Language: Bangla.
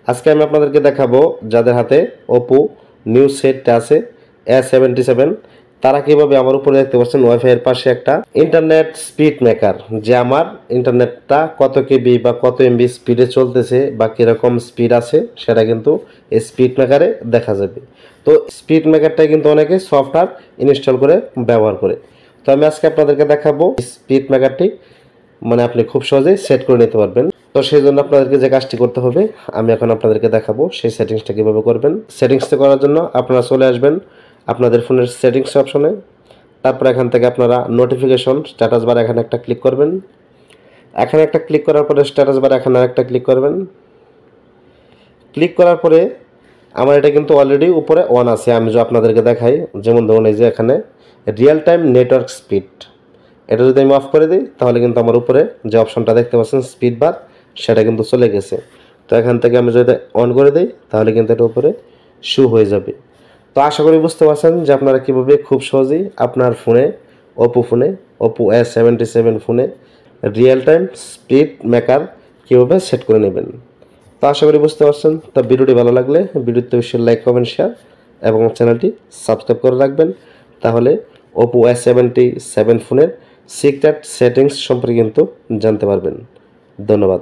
আজকে আমি আপনাদেরকে দেখাবো যাদের হাতে Oppo নিউ সেটটা আছে A77 তারা কিভাবে আমার উপরে দেখতে পাচ্ছেন ওয়াইফাই এর পাশে একটা ইন্টারনেট স্পিড মেকার, যে আমার ইন্টারনেটটা কত কেবি বা কত এমবি স্পিডে চলতেছে বা কিরকম স্পিড আছে সেটা কিন্তু এই স্পিড মেকারে দেখা যাবে। তো স্পিড মেকারটাই কিন্তু অনেকে সফটওয়্যার ইনস্টল করে ব্যবহার করে। তো আমি আজকে আপনাদেরকে দেখাবো স্পিড মেকারটি মানে আপনি খুব সহজেই সেট করে নিতে পারবেন। তো সেই জন্য আপনাদেরকে যে কাজটি করতে হবে আমি এখন আপনাদেরকে দেখাবো সেই সেটিংসটা কীভাবে করবেন। সেটিংসটা করার জন্য আপনারা চলে আসবেন আপনাদের ফোনের সেটিংস অপশনে। তারপর এখান থেকে আপনারা নোটিফিকেশন স্ট্যাটাস বার এখানে একটা ক্লিক করবেন। এখানে একটা ক্লিক করার পরে স্ট্যাটাস বার এখানে একটা ক্লিক করবেন। ক্লিক করার পরে আমার এটা কিন্তু অলরেডি উপরে অন আছে। আমি যে আপনাদেরকে দেখাই, যেমন ধরুন এই যে এখানে রিয়েল টাইম নেটওয়ার্ক স্পিড, এটা যদি আমি অফ করে দিই তাহলে কিন্তু আমার উপরে যে অপশনটা দেখতে পাচ্ছেন স্পিড বার সেটা কিন্তু চলে গেছে। তো এখান থেকে আমি যদি অন করে দিই তাহলে কিন্তু এটা উপরে শো হয়ে যাবে। তো আশা করি বুঝতে পারছেন যে আপনারা কীভাবে খুব সহজেই আপনার ফোনে Oppo A77 ফোনে রিয়েল টাইম স্পিড মেকার কীভাবে সেট করে নেবেন। তো আশা করি বুঝতে পারছেন। তো ভিডিওটি ভালো লাগলে ভিডিওতে অবশ্যই লাইক কমেন্ট শেয়ার এবং চ্যানেলটি সাবস্ক্রাইব করে রাখবেন। তাহলে Oppo A77 ফোনের সিক্রেট সেটিংস সম্পর্কে কিন্তু জানতে পারবেন। ধন্যবাদ।